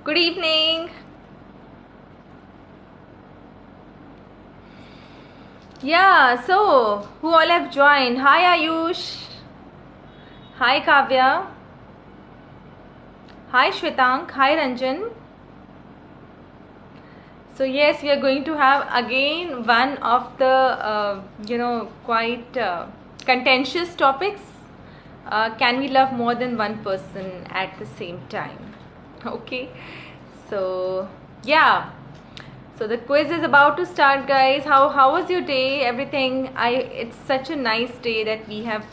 Good evening. Yeah, so who all have joined? Hi Ayush. Hi Kavya. Hi Shwetank. Hi Ranjan. So yes, we are going to have again one of the quite contentious topics. Can we love more than one person at the same time? Okay. So yeah. So the quiz is about to start, guys. How was your day? Everything? It's such a nice day that we have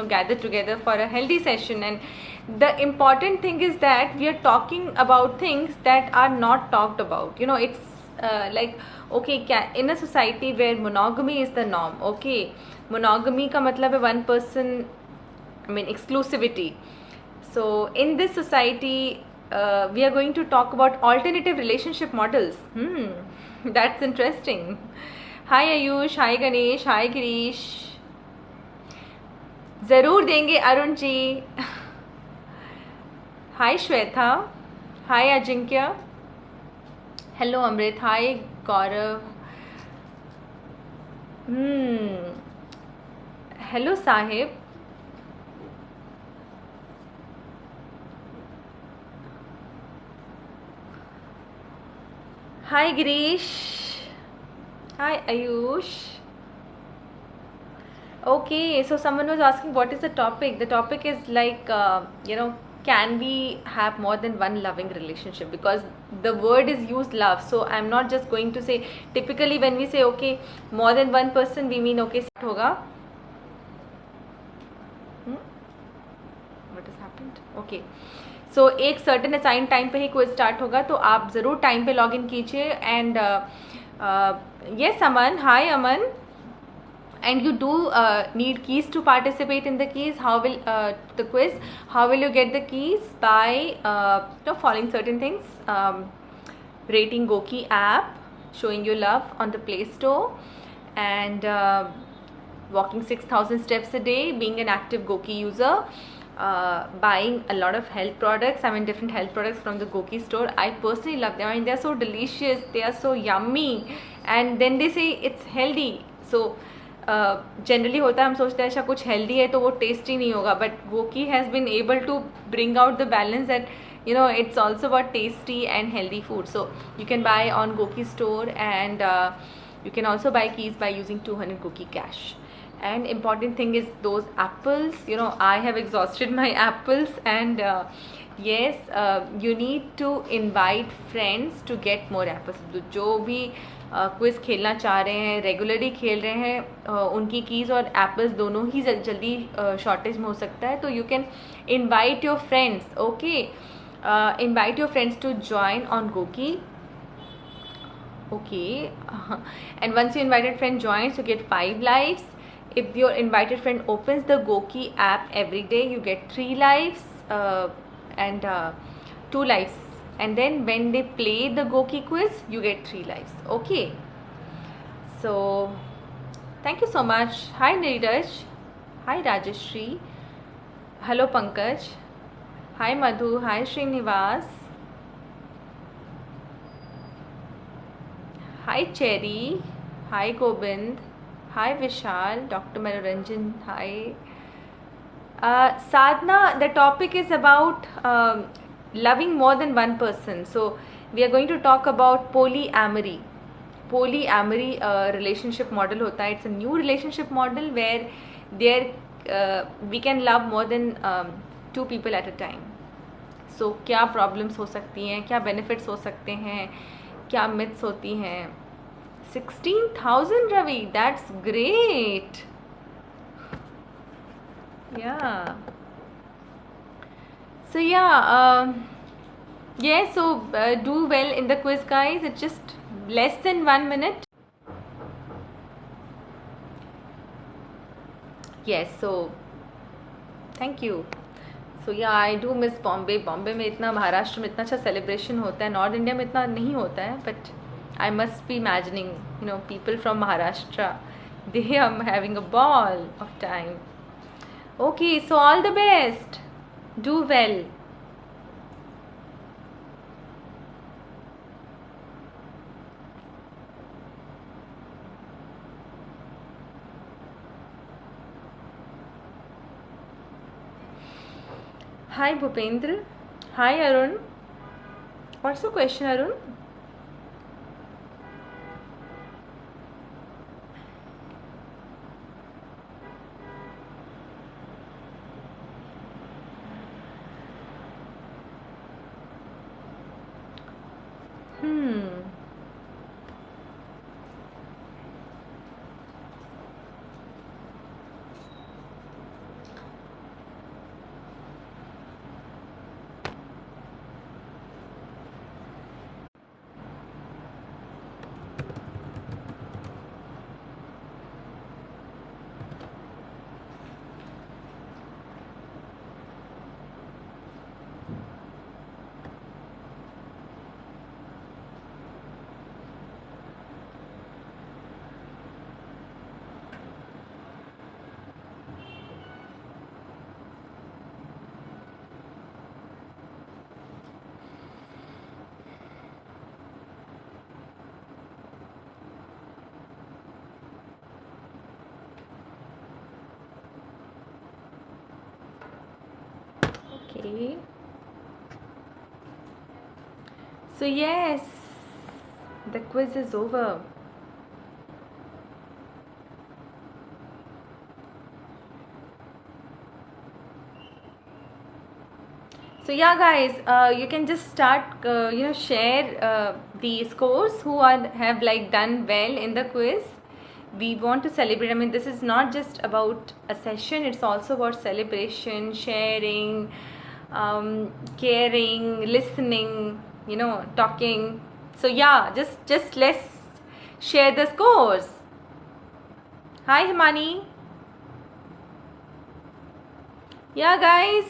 gathered together for a healthy session, and the important thing is that we are talking about things that are not talked about. It's like okay, in a society where monogamy is the norm. Okay, monogamy का मतलब है one person, I mean exclusivity. So in this society, we are going to talk about alternative relationship models. That's interesting. Hi Ayush, hi Ganesh, hi Girish. ज़रूर देंगे Arun ji. Hi Shweta, hi Ajinkya, hello Amrit, hi Gaurav, hello Sahib, hi Girish, hi Ayush. Okay, so someone was asking what is the topic. The topic is like can we have more than one loving relationship, because the word is used love. So I'm not just going to say, typically when we say okay more than one person, we mean okay start होगा. What has happened? Okay. So एक certain assigned time पे ही quiz start होगा, तो आप ज़रूर time पे log in कीजिए. And yes Aman, hi Aman. And you do need keys to participate in the keys. How will the quiz? How will you get the keys? By following certain things: rating Goki app, showing your love on the Play Store, and walking 6,000 steps a day, being an active Goki user, buying a lot of health products. I mean different health products from the Goki store. I personally love them. I mean they're so delicious, they are so yummy, and then they say it's healthy. So generally होता है, हम सोचते हैं अच्छा कुछ healthy है तो वो टेस्टी नहीं होगा, but Gokii has been able to bring out the balance that it's also about tasty and healthy food. So you can buy on Goki store, and you can also buy keys by using 200 Goki cash. And important thing is those apples. I have exhausted my apples, and yes, you need to invite friends to get more apples. जो भी quiz खेलना चाह रहे हैं, regularly खेल रहे हैं, उनकी कीज़ और एप्पल्स दोनों ही जल्दी शॉर्टेज में हो सकता है. तो you can invite your friends. Okay, invite your friends to join on Gokii. Okay, and once your invited friend joins, you get 5 lives. If your invited friend opens the Goki app every day, you get 3 lives and 2 lives. And then when they play the Goki quiz, you get 3 lives. Okay. So thank you so much. Hi Neeraj. Hi Rajeshri. Hello Pankaj. Hi Madhu. Hi Srinivas. Hi Cherry, hi Gobind, hi Vishal, Dr. Manoranjan, hi. Sadhna, the topic is about loving more than one person. So we are going to talk about polyamory. Polyamory relationship model होता है. It's a new relationship model where we can love more than 2 people at a time. So क्या problems हो सकती हैं, क्या benefits हो सकते हैं, क्या myths होती हैं. 16,000 Ravi, that's great. Yeah. So yeah, so do well in the quiz, guys. It's just less than 1 minute. Yes, so thank you. So yeah, I do miss Bombay. Bombay में इतना, महाराष्ट्र में इतना अच्छा सेलिब्रेशन होता है, north India में इतना नहीं होता है, but I must be imagining, people from Maharashtra, they are having a ball of time. Okay, so all the best. Do well. Hi Bhupendra. Hi Arun. What's the question, Arun? Hmm. Okay. So yes, the quiz is over. So yeah, guys, you can just start, share the scores who have like done well in the quiz. We want to celebrate. I mean, this is not just about a session; it's also about celebration, sharing, caring, listening. Talking. So yeah, just let's share the scores. Hi, Himani. Yeah, guys.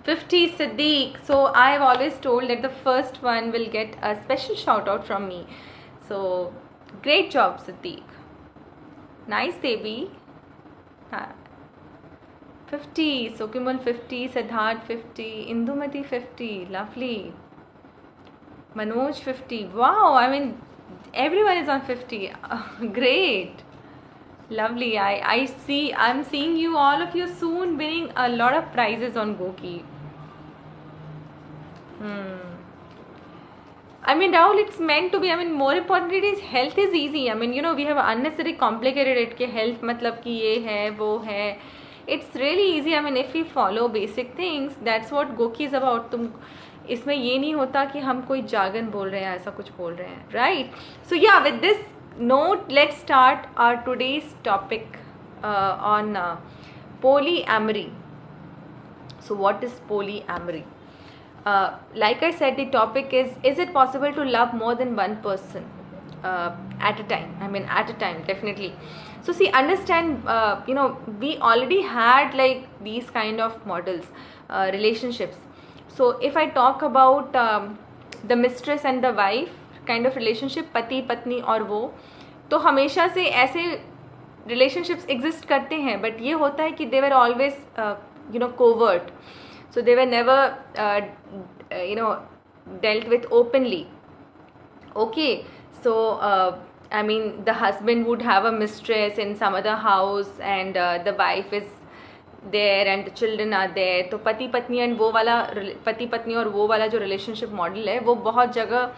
50 Siddiq. So I've always told that the first one will get a special shout out from me. So great job, Siddiq. Nice, Devi. 50. Sokimal 50. Siddharth 50. Indumati 50. Lovely. Manoj 50. Wow. I mean, everyone is on 50. Great. Lovely. I'm seeing you, all of you, soon winning a lot of prizes on Goki. I mean, Rahul, it's meant to be. I mean, more importantly, it is health is easy. I mean, we have unnecessarily complicated it. कि health मतलब कि ये है वो है. It's really easy. I mean, if we follow basic things, that's what Goki is about. तुम इसमें ये नहीं होता कि हम कोई jargon बोल रहे हैं, ऐसा कुछ बोल रहे हैं, right? So yeah, with this note, let's start our today's topic on polyamory. So what is polyamory? Like I said, the topic is it possible to love more than one person at a time? I mean, at a time, definitely. So see, understand, we already had like these kind of models, relationships. So if I talk about the mistress and the wife kind of relationship, पति पत्नी और वो, तो हमेशा से ऐसे relationships exist करते हैं, but ये होता है कि they were always covert. So they were never dealt with openly. Okay, so I mean, the husband would have a mistress in some other house, and the wife is there and the children are there. तो पति पत्नी and वो वाला पति पत्नी और वो वाला जो रिलेशनशिप मॉडल है वो बहुत जगह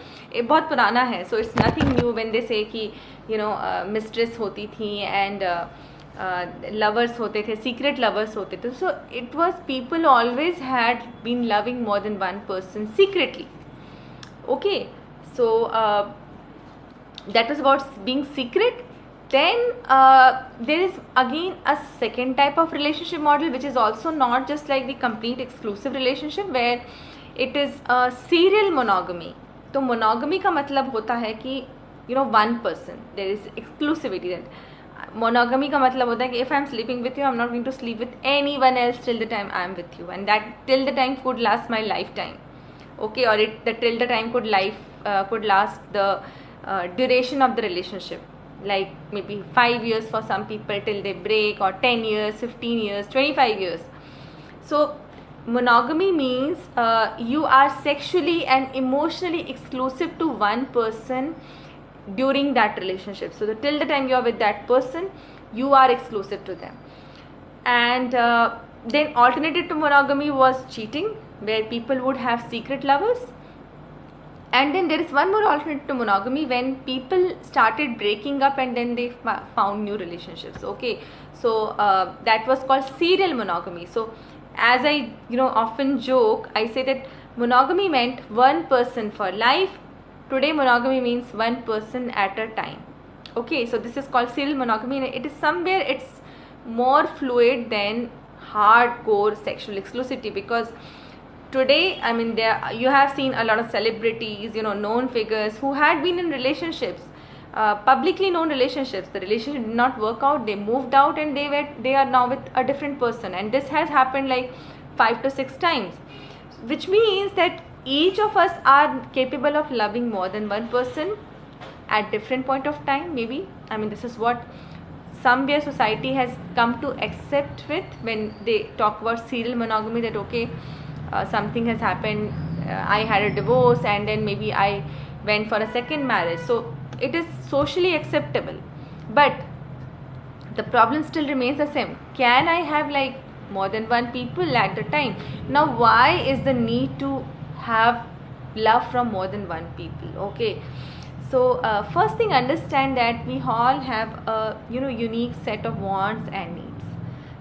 बहुत पुराना है. So it's nothing knew when they से कि मिस्ट्रेस होती थी एंड lovers होते थे, secret lovers होते थे. So it was, people always had been loving more than one person secretly. Okay, so that was about being secret. Then there is again a second type of relationship model, which is also not just like the complete exclusive relationship, where it is a serial monogamy. तो monogamy का मतलब होता है कि one person, there is exclusivity. That monogamy का मतलब होता है कि if I am sleeping with you, I am not going to sleep with anyone else till the time I am with you, and that till the time could last my lifetime. Okay, or till the time could last the duration of the relationship, like maybe 5 years for some people till they break, or 10 years, 15 years, 25 years. So monogamy means you are sexually and emotionally exclusive to one person during that relationship. So till the time you are with that person, you are exclusive to them. And then alternative to monogamy was cheating, where people would have secret lovers. And then there is one more alternative to monogamy, when people started breaking up and then they found new relationships. Okay, so that was called serial monogamy. So as I often joke, I say that monogamy meant one person for life. Today monogamy means one person at a time. Okay, so this is called serial monogamy, and it is somewhere it's more fluid than hardcore sexual exclusivity, because today, I mean, you have seen a lot of celebrities, known figures who had been in relationships, publicly known relationships. The relationship did not work out, they moved out, and they are now with a different person, and this has happened like 5 to 6 times, which means that each of us are capable of loving more than one person at different point of time. Maybe, I mean, this is what somewhere society has come to accept with when they talk about serial monogamy, that okay, something has happened, I had a divorce, and then maybe I went for a second marriage, so it is socially acceptable. But the problem still remains the same. Can I have like more than one people at the time? Now why is the need to have love from more than one people? Okay, so first thing, understand that we all have a unique set of wants and needs.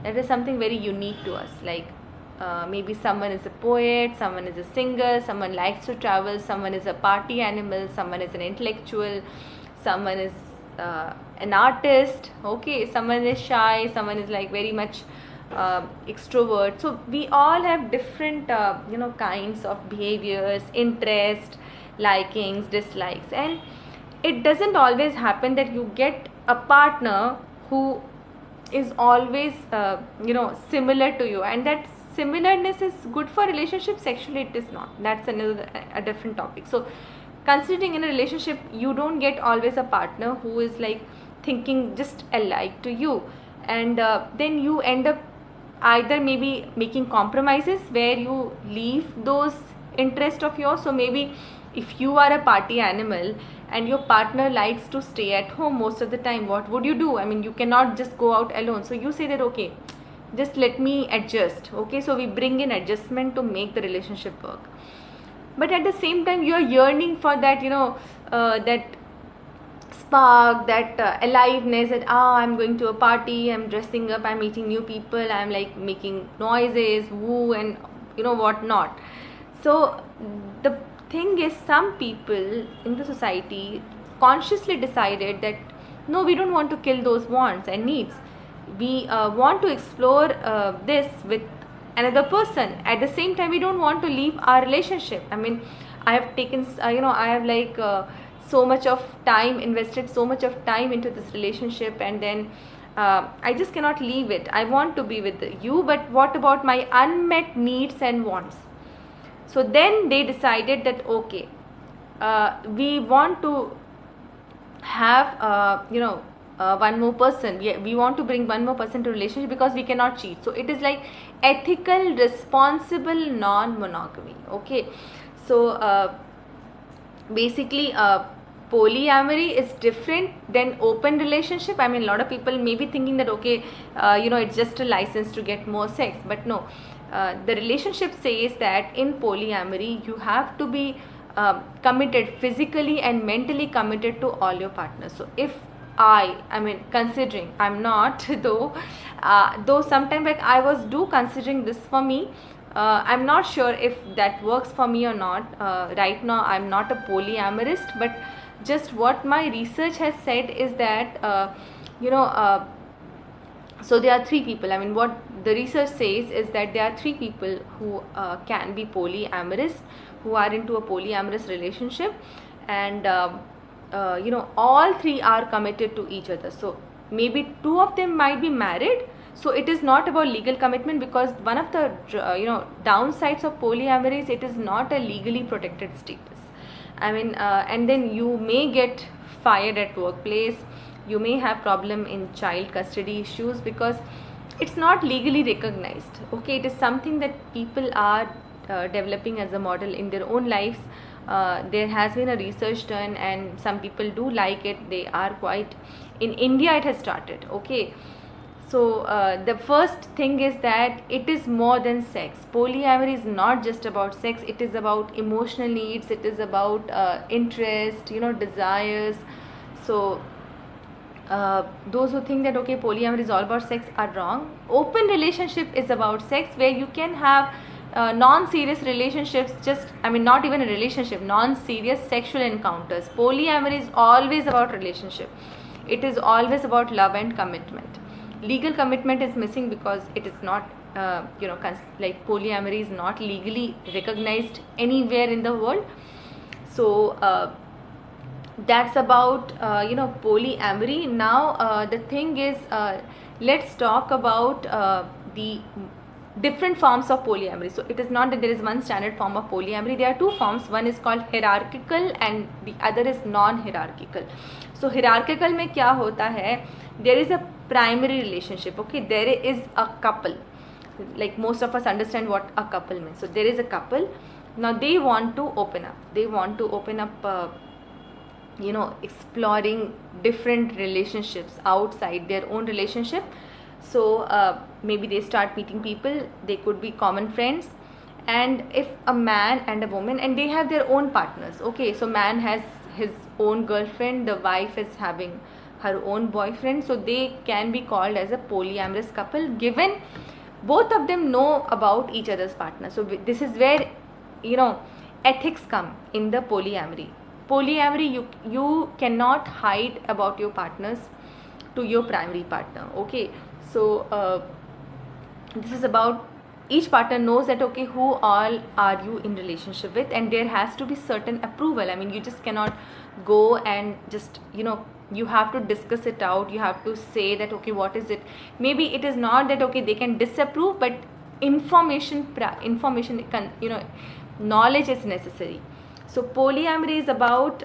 That is something very unique to us. Like maybe someone is a poet, someone is a singer, someone likes to travel, someone is a party animal, someone is an intellectual, someone is an artist. Okay, someone is shy, someone is like very much extrovert. So we all have different kinds of behaviors, interest, likings, dislikes, and it doesn't always happen that you get a partner who is always similar to you, and that similarness is good for relationship. Sexually it is not. That's a different topic. So considering in a relationship, you don't get always a partner who is like thinking just alike to you, and then you end up either maybe making compromises where you leave those interests of yours. So maybe if you are a party animal and your partner likes to stay at home most of the time, what would you do? I mean, you cannot just go out alone, so you say that okay, just let me adjust. Okay, so we bring in adjustment to make the relationship work. But at the same time, you are yearning for that that spark, that aliveness, that I'm going to a party, I'm dressing up, I'm meeting new people, I'm like making noises, woo, and what not. So the thing is, some people in the society consciously decided that no, we don't want to kill those wants and needs. We want to explore this with another person. At the same time, we don't want to leave our relationship. I mean, I have taken I have like so much of time, invested so much of time into this relationship, and then I just cannot leave it. I want to be with you, but what about my unmet needs and wants? So then they decided that okay, we want to have one more person. We want to bring one more person to relationship because we cannot cheat. So it is like ethical, responsible non-monogamy. Okay, so basically polyamory is different than open relationship. I mean, a lot of people may be thinking that okay, it's just a license to get more sex, but no. The relationship says that in polyamory you have to be committed, physically and mentally committed to all your partners. So if I mean, considering, I'm not though sometimes like I was considering this for me. I'm not sure if that works for me or not. Right now I'm not a polyamorist, but just what my research has said is that so there are 3 people. I mean, what the research says is that there are 3 people who can be polyamorous, who are into a polyamorous relationship, and all 3 are committed to each other. So maybe 2 of them might be married. So it is not about legal commitment, because one of the downsides of polyamory is it is not a legally protected status. I mean, and then you may get fired at workplace. You may have problem in child custody issues because it's not legally recognized. Okay, it is something that people are developing as a model in their own lives. There has been a research done and some people do like it. They are quite, in India it has started. Okay, So the first thing is that it is more than sex. Polyamory is not just about sex. It is about emotional needs. It is about interest, desires. So those who think that okay, polyamory is all about sex are wrong. Open relationship is about sex, where you can have non-serious relationships, not even a relationship, non-serious sexual encounters. Polyamory is always about relationship. It is always about love and commitment. Legal commitment is missing because it is not like polyamory is not legally recognized anywhere in the world. So that's about polyamory. Now the thing is, let's talk about the different forms of polyamory. So it is not that there is one standard form of polyamory. There are two forms. One is called hierarchical and the other is non-hierarchical. So hierarchical में क्या होता है? There is a primary relationship. Okay, there is a couple. Like most of us understand what a couple means. So there is a couple. Now they want to open up. They want to open up. Exploring different relationships outside their own relationship. So maybe they start meeting people. They could be common friends, and if a man and a woman, and they have their own partners. Okay, so man has his own girlfriend, the wife is having her own boyfriend, so they can be called as a polyamorous couple, given both of them know about each other's partner. So this is where ethics come in the polyamory. You cannot hide about your partners to your primary partner. Okay, so this is about each partner knows that okay, who all are you in relationship with, and there has to be certain approval. You just cannot go and just you have to discuss it out. You have to say that okay, what is it? Maybe it is not that okay, they can disapprove, but information knowledge is necessary. So polyamory is about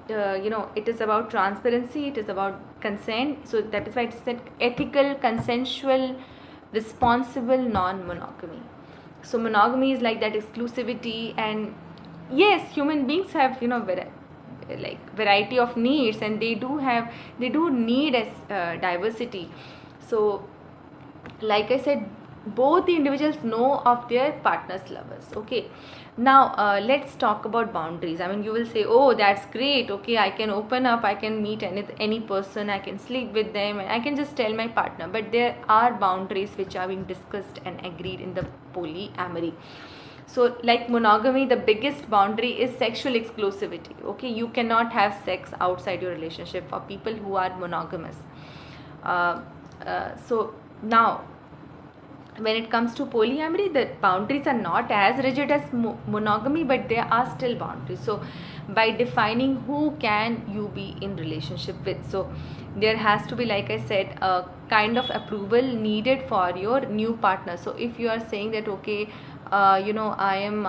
it is about transparency. It is about consent. So that is why it said ethical, consensual, responsible non-monogamy. So monogamy is like that exclusivity, and yes, human beings have variety of needs, and they do need as diversity. So like I said, both the individuals know of their partner's lovers. Okay, now let's talk about boundaries. You will say, oh, that's great. Okay, I can open up, I can meet any person, I can sleep with them, and I can just tell my partner. But there are boundaries which are being discussed and agreed in the polyamory. So like monogamy, the biggest boundary is sexual exclusivity. Okay, you cannot have sex outside your relationship for people who are monogamous. So now when it comes to polyamory, the boundaries are not as rigid as monogamy, but there are still boundaries. So by defining who can you be in relationship with, so there has to be, like I said, a kind of approval needed for your new partner. So if you are saying that okay, I am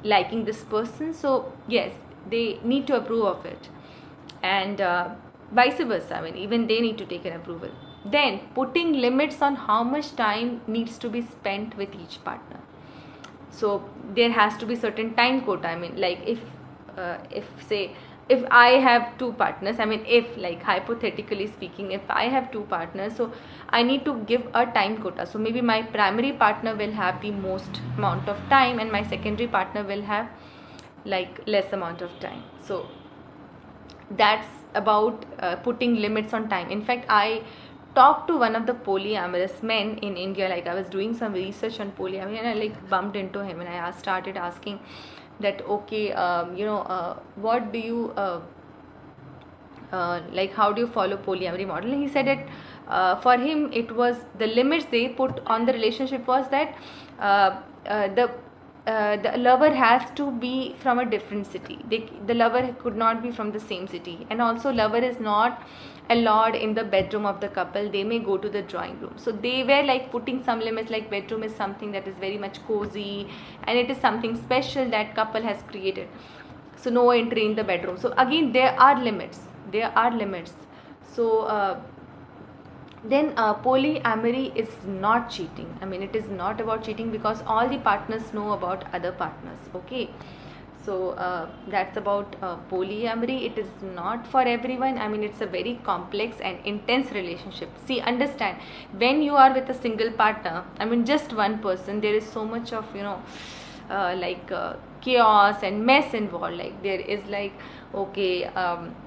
liking this person, so yes, they need to approve of it, and vice versa. Even they need to take an approval. Then putting limits on how much time needs to be spent with each partner. So there has to be certain time quota. Like if I have two partners, if like hypothetically speaking, if I have two partners, so I need to give a time quota. So maybe my primary partner will have the most amount of time, and my secondary partner will have like less amount of time. So that's about putting limits on time. In fact, I talked to one of the polyamorous men in India. Like I was doing some research on polyamory, and I bumped into him, and I started asking that okay, what do you how do you follow polyamory model? And he said that for him it was the limits they put on the relationship was that the lover has to be from a different city. The lover could not be from the same city, and also lover is not allowed in the bedroom of the couple. They may go to the drawing room. So they were putting some limits, like bedroom is something that is very much cozy, and it is something special that couple has created. So no entry in the bedroom. So again, there are limits. So then polyamory is not cheating. It is not about cheating, because all the partners know about other partners. Okay, So that's about polyamory. It is not for everyone. I mean, it's a very complex and intense relationship. See, understand, when you are with a single partner, I mean, just one person, there is so much of, chaos and mess involved. Like, there is like, okay,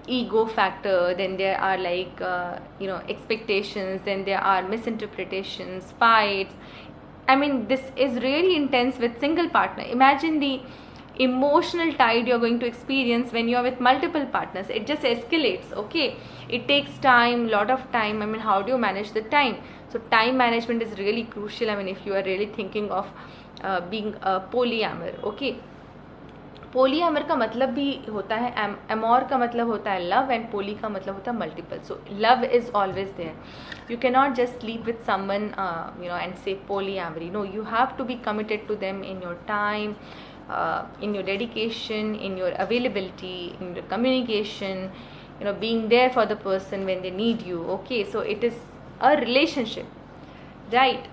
ego factor, then there are like, expectations, then there are misinterpretations, fights. I mean, this is really intense with single partner. Imagine the emotional tide you're going to experience when you're with multiple partners. It just escalates. Okay, it takes time, lot of time. I mean, how do you manage the time? So time management is really crucial. I mean, if you are really thinking of being a polyamor. Okay, पोलीएमर का मतलब भी होता है, Amor का मतलब होता है love, and पोली का मतलब होता है multiple. So love is always there. You cannot just sleep with someone and say polyamory. No, you have to be committed to them in your time, in your dedication, in your availability, in your communication, being there for the person when they need you. Okay, so it is a relationship, right?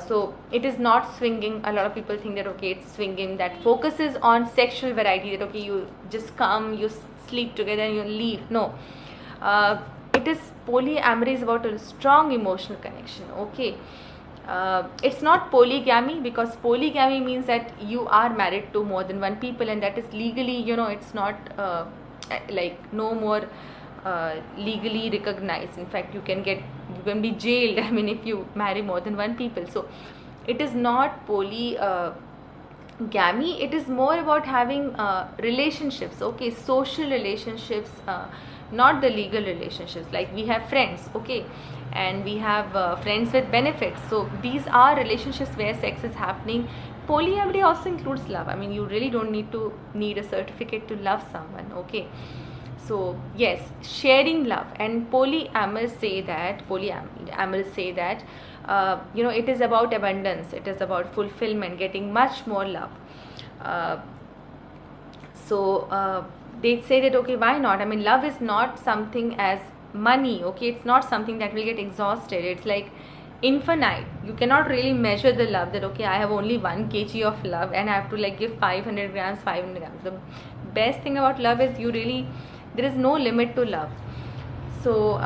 So it is not swinging. A lot of people think that, okay, it's swinging, that focuses on sexual variety, that okay, you just come, you sleep together and you leave. No, it is polyamory is about a strong emotional connection. Okay, it's not polygamy, because polygamy means that you are married to more than one people, and that is legally, it's not like no more legally recognized. In fact, you can be jailed, I mean, if you marry more than one people. So it is not polygamy. It is more about having relationships, okay, social relationships, not the legal relationships. Like, we have friends, okay, and we have friends with benefits. So these are relationships where sex is happening. Polyamory also includes love. I mean, you really don't need a certificate to love someone. Okay, so yes, sharing love. And polyamorous say that it is about abundance, it is about fulfillment, getting much more love. They say that, okay, why not? I mean, love is not something as money. Okay, it's not something that will get exhausted. It's like infinite. You cannot really measure the love, that okay, I have only 1 kg of love and I have to like give 500 grams. The best thing about love is there is no limit to love. So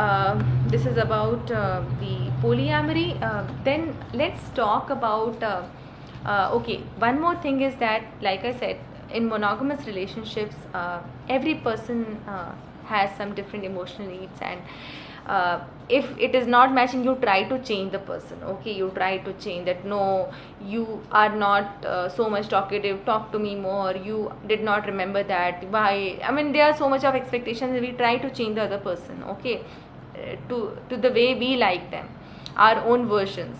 this is about the polyamory. Then let's talk about okay, one more thing is that, like I said, in monogamous relationships, every person has some different emotional needs, and if it is not matching, you try to change the person. Okay, you try to change that. No, you are not so much talkative, talk to me more, you did not remember that, why? I mean, there are so much of expectations. We try to change the other person, okay, to the way we like them, our own versions.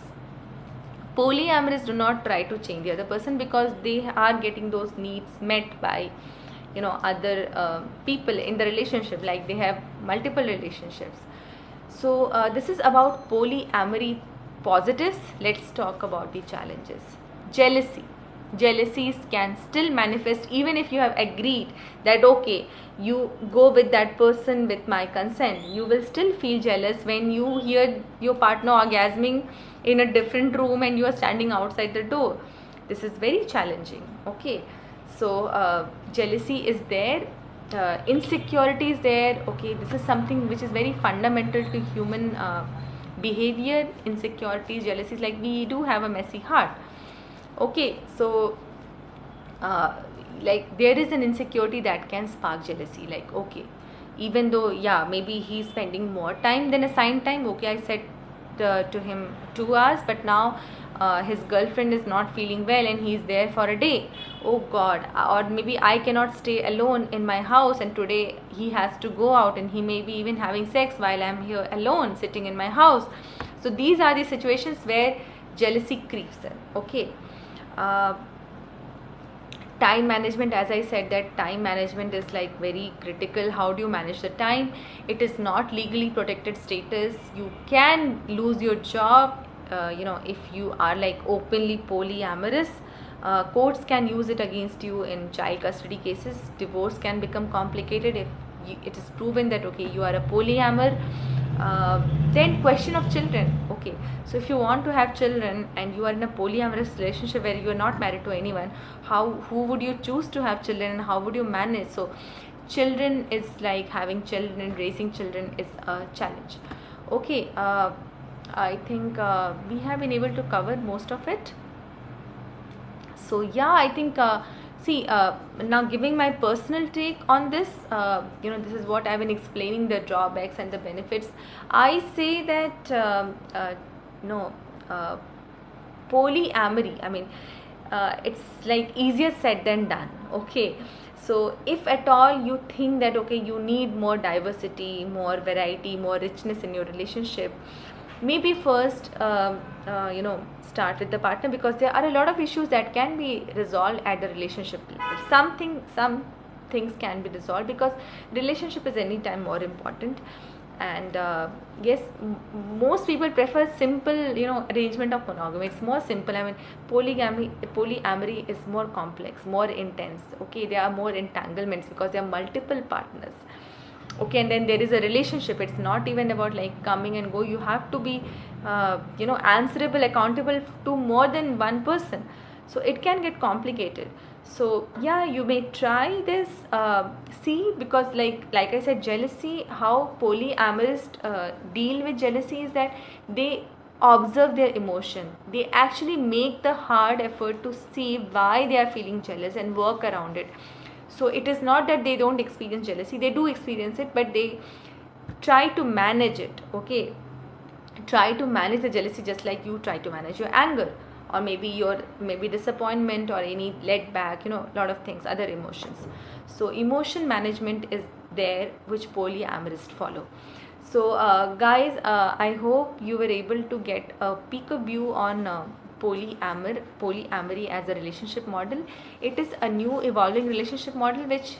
Polyamorous do not try to change the other person, because they are getting those needs met by other people in the relationship. Like, they have multiple relationships. So this is about polyamory positives. Let's talk about the challenges. Jealousies can still manifest even if you have agreed that, okay, you go with that person with my consent. You will still feel jealous when you hear your partner orgasming in a different room and you are standing outside the door. This is very challenging. Okay, so jealousy is there. Insecurity is there. Okay, this is something which is very fundamental to human behavior. Insecurities, jealousies, like, we do have a messy heart. Okay, so like, there is an insecurity that can spark jealousy. Like, okay, even though, yeah, maybe he's spending more time than assigned time. Okay, I said to him 2 hours, but now his girlfriend is not feeling well and he's there for a day. Oh God. Or maybe I cannot stay alone in my house, and today he has to go out, and he may be even having sex while I'm here alone sitting in my house. So these are the situations where jealousy creeps in. Okay, time management, as I said, that time management is like very critical. How do you manage the time? It is not legally protected status. You can lose your job if you are like openly polyamorous. Courts can use it against you in child custody cases. Divorce can become complicated if it is proven that, okay, you are a polyamor. Then question of children. Okay, so if you want to have children and you are in a polyamorous relationship where you are not married to anyone, who would you choose to have children and how would you manage? So children is like having children and raising children is a challenge. Okay, I think we have been able to cover most of it. So yeah, I think see now giving my personal take on this, this is what I've been explaining, the drawbacks and the benefits. I say that no polyamory, I mean, it's like easier said than done. Okay, so if at all you think that okay, you need more diversity, more variety, more richness in your relationship, maybe first start with the partner, because there are a lot of issues that can be resolved at the relationship level. Some things can be resolved because relationship is anytime more important. And yes, most people prefer simple arrangement of monogamy. It's more simple. I mean, polyamory is more complex, more intense. Okay, there are more entanglements because there are multiple partners. Okay, and then there is a relationship. It's not even about like coming and go. You have to be answerable, accountable to more than one person, so it can get complicated. So yeah, you may try this, see, because like I said, jealousy, how polyamorous deal with jealousy is that they observe their emotion. They actually make the hard effort to see why they are feeling jealous and work around it. So it is not that they don't experience jealousy, they do experience it, but they try to manage it. Okay, try to manage the jealousy just like you try to manage your anger, or maybe disappointment, or any let back, a lot of things, other emotions. So emotion management is there, which polyamorists follow. So guys, I hope you were able to get a peek a view on polyamory as a relationship model. It is a new evolving relationship model which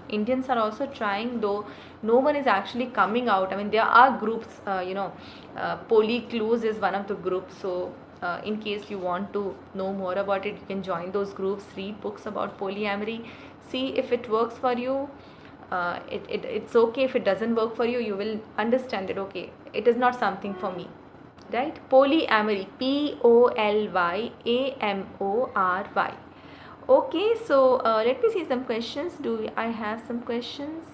Indians are also trying, though no one is actually coming out. I mean, there are groups, Polyclues is one of the groups. So in case you want to know more about it, you can join those groups, read books about polyamory, see if it works for you. It's okay if it doesn't work for you. You will understand that okay, it is not something for me, right? Polyamory, Polyamory. Okay, so let me see some questions. Do I have some questions?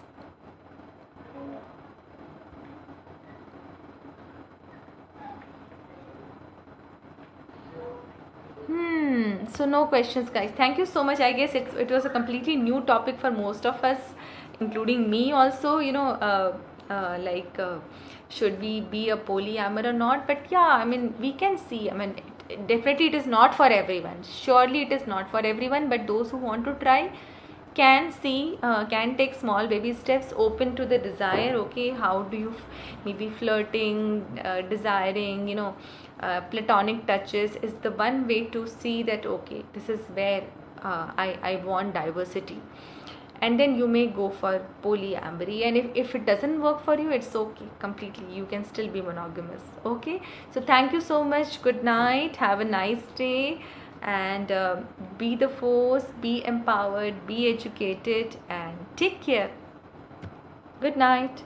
So no questions, guys. Thank you so much. I guess it was a completely new topic for most of us, including me also. Should we be a polyamor or not? But yeah, I mean, we can see. I mean, definitely it is not for everyone. Surely it is not for everyone. But those who want to try can see, can take small baby steps, open to the desire. Okay, how do you maybe flirting, desiring, platonic touches is the one way to see that okay, this is where I want diversity. And then you may go for polyamory, and if it doesn't work for you, it's okay, completely, you can still be monogamous. Okay, so thank you so much. Good night, have a nice day, and be the force, be empowered, be educated, and take care. Good night.